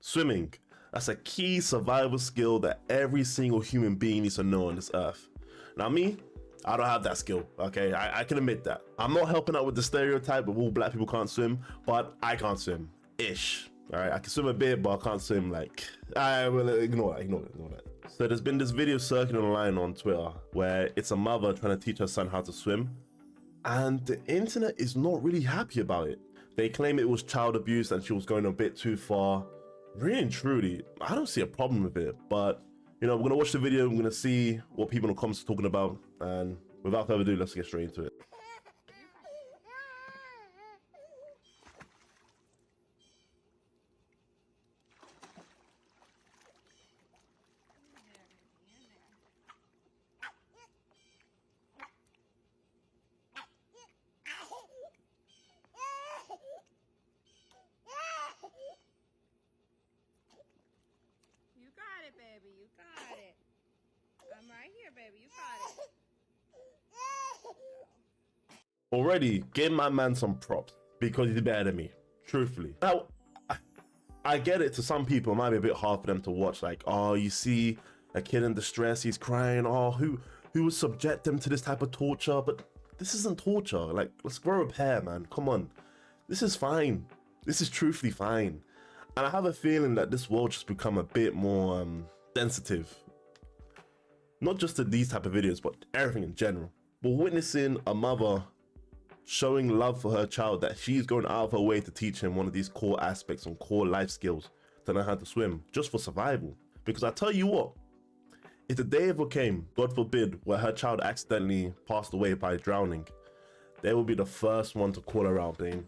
Swimming. That's a key survival skill that every single human being needs to know on this earth. Now me, I don't have that skill, okay? I can admit that. I'm not helping out with the stereotype of all black people can't swim, but I can't swim, ish. All right, I can swim a bit, but I can't swim like, I will ignore that. So there's been this video circulating online on Twitter where it's a mother trying to teach her son how to swim, and the internet is not really happy about it. They claim it was child abuse and she was going a bit too far. Really and truly, I don't see a problem with it, but you know, we're gonna watch the video, we're gonna see what people in the comments are talking about, and without further ado, let's get straight into it. You got it, baby. You got it. I'm right here, baby. You got it. Already, give my man some props because he's better than me, truthfully. Now, I get it, to some people, it might be a bit hard for them to watch, like, oh, you see a kid in distress, he's crying, oh, who would subject them to this type of torture? But this isn't torture. Like, let's grow a pair, man. Come on. This is fine. This is truthfully fine. And I have a feeling that this world just become a bit more sensitive. Not just to these type of videos, but everything in general. But witnessing a mother showing love for her child, that she's going out of her way to teach him one of these core aspects and core life skills to know how to swim, just for survival. Because I tell you what, if the day ever came, God forbid, where her child accidentally passed away by drowning, they will be the first one to call her out, saying,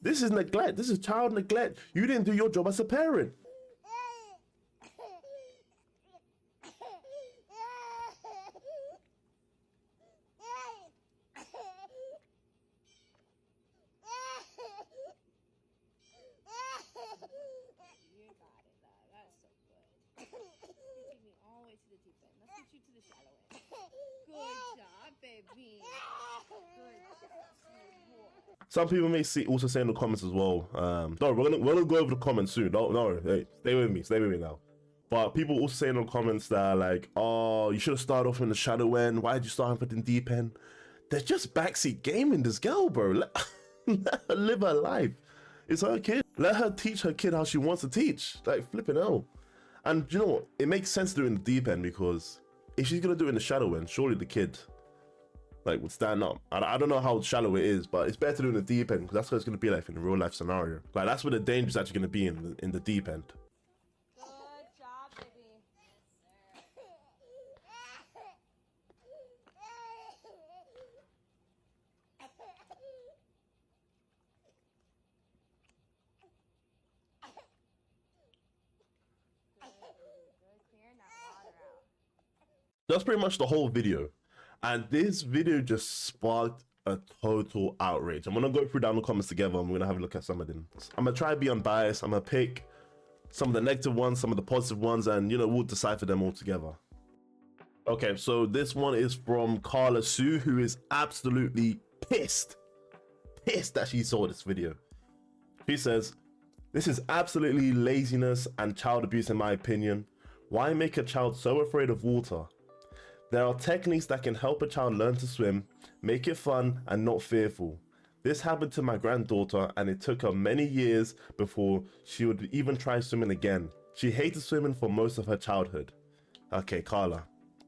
this is neglect, this is child neglect. You didn't do your job as a parent. You got it, love. That's so good. You take me all the way to the deep end. Let's get you to the shallow end. Good job, baby. Good job. Some people may also say in the comments as well. No, we're gonna go over the comments soon. No, hey, stay with me now. But people also say in the comments that like, oh, you should have started off in the shallow end. Why did you start off at the deep end? There's just backseat gaming this girl, bro. Let her live her life. It's her kid. Let her teach her kid how she wants to teach. Like, flipping hell. And you know what? It makes sense to do it in the deep end, because if she's gonna do it in the shallow end, surely the kid like would stand up. I don't know how shallow it is, but it's better to do in the deep end, because that's what it's gonna be like in a real life scenario. Like, that's where the danger is actually gonna be, in the deep end. Good job, baby. Yes, sir. Good, clearing that water out. That's pretty much the whole video. And this video just sparked a total outrage. I'm gonna go through down the comments together and we're gonna have a look at some of them. I'm gonna try to be unbiased. I'm gonna pick some of the negative ones, some of the positive ones, and you know, we'll decipher them all together. Okay, so this one is from Carla Sue, who is absolutely pissed that she saw this video. She says, this is absolutely laziness and child abuse in my opinion. Why make a child so afraid of water? There are techniques that can help a child learn to swim, make it fun and not fearful. This happened to my granddaughter and it took her many years before she would even try swimming again. She hated swimming for most of her childhood. Okay, Carla,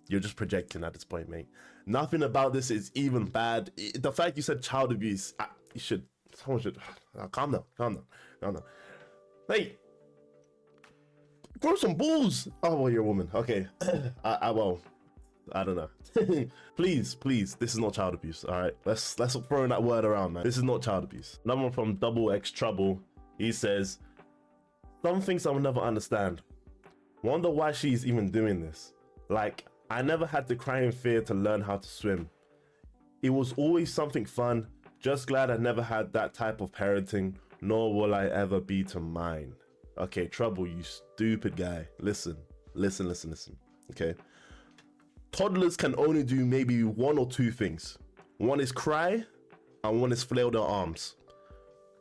you're just projecting at this point, mate. Nothing about this is even bad. The fact you said child abuse, someone should, calm down. Hey, grow some balls. Oh, well, you're a woman. Okay, well, I don't know. please, this is not child abuse. All right, let's throw that word around, man. This is not child abuse. Another one from Double X Trouble. He says, some things I will never understand. Wonder why she's even doing this. Like, I never had to cry in fear to learn how to swim. It was always something fun. Just glad I never had that type of parenting, nor will I ever be to mine. Okay, Trouble, you stupid guy. Listen. Okay. Toddlers can only do maybe one or two things. One is cry, and one is flail their arms.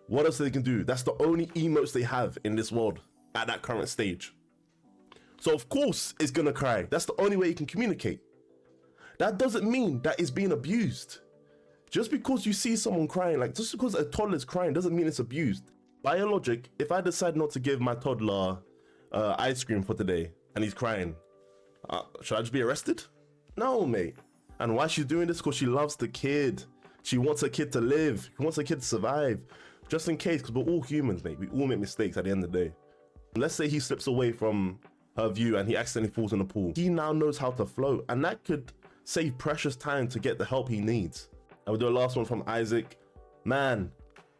What else they can do? That's the only emotes they have in this world. at that current stage. So of course it's gonna cry. That's the only way you can communicate. That doesn't mean that it's being abused. Just because you see someone crying, like just because a toddler's crying doesn't mean it's abused. By your logic, if I decide not to give my toddler ice cream for today and he's crying, should I just be arrested? No, mate. And why she's doing this? Because she loves the kid. She wants her kid to live. She wants her kid to survive. Just in case, because we're all humans, mate. We all make mistakes at the end of the day. Let's say he slips away from her view and he accidentally falls in the pool. He now knows how to float, and that could save precious time to get the help he needs. And we'll do a last one from Isaac. Man,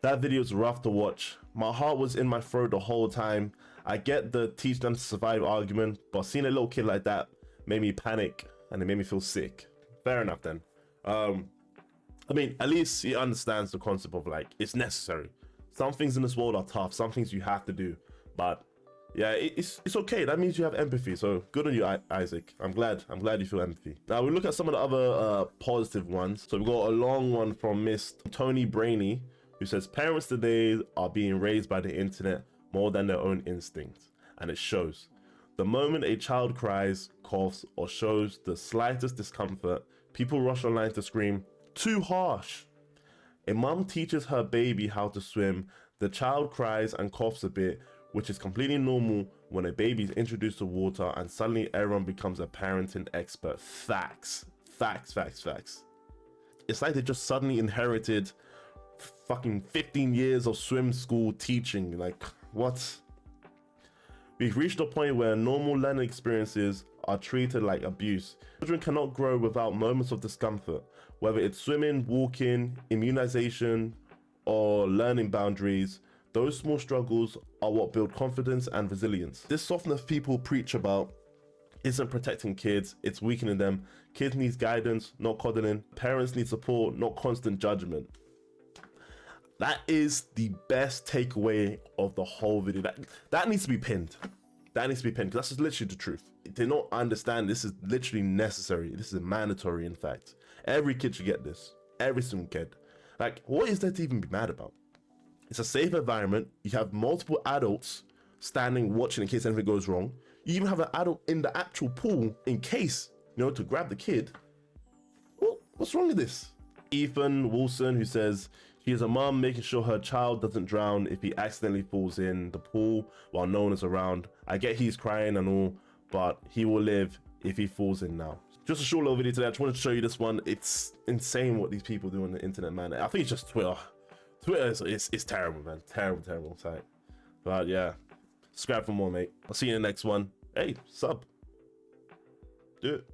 that video's rough to watch. My heart was in my throat the whole time. I get the teach them to survive argument, but seeing a little kid like that made me panic and it made me feel sick. Fair enough then. I mean, at least he understands the concept of like, it's necessary. Some things in this world are tough, some things you have to do, but yeah, it's okay. That means you have empathy. So good on you, Isaac. I'm glad you feel empathy. Now we look at some of the other positive ones. So we've got a long one from Miss Tony Brainy, who says parents today are being raised by the internet more than their own instincts, and it shows. The moment a child cries, coughs, or shows the slightest discomfort, people rush online to scream, "Too harsh." A mom teaches her baby how to swim. The child cries and coughs a bit, which is completely normal when a baby is introduced to water, and suddenly everyone becomes a parenting expert. Facts. Facts, facts, facts. It's like they just suddenly inherited fucking 15 years of swim school teaching. Like, what? We've reached a point where normal learning experiences are treated like abuse. Children cannot grow without moments of discomfort, whether it's swimming, walking, immunization, or learning boundaries. Those small struggles are what build confidence and resilience. This softness people preach about isn't protecting kids, it's weakening them. Kids need guidance, not coddling. Parents need support, not constant judgment. That is the best takeaway of the whole video. That needs to be pinned. That needs to be pinned, because that's just literally the truth. They don't understand this is literally necessary. This is mandatory, in fact. Every kid should get this. Every single kid. Like, what is there to even be mad about? It's a safe environment. You have multiple adults standing watching in case anything goes wrong. You even have an adult in the actual pool in case, you know, to grab the kid. Well, what's wrong with this? Ethan Wilson, who says she is a mom making sure her child doesn't drown if he accidentally falls in the pool while no one is around. I get he's crying and all, but he will live if he falls in now. Just a short little video today. I just wanted to show you this one. It's insane what these people do on the internet, man. I think it's just Twitter. Twitter is terrible, man. Terrible site. But yeah, subscribe for more, mate. I'll see you in the next one. Hey, sub. Do it.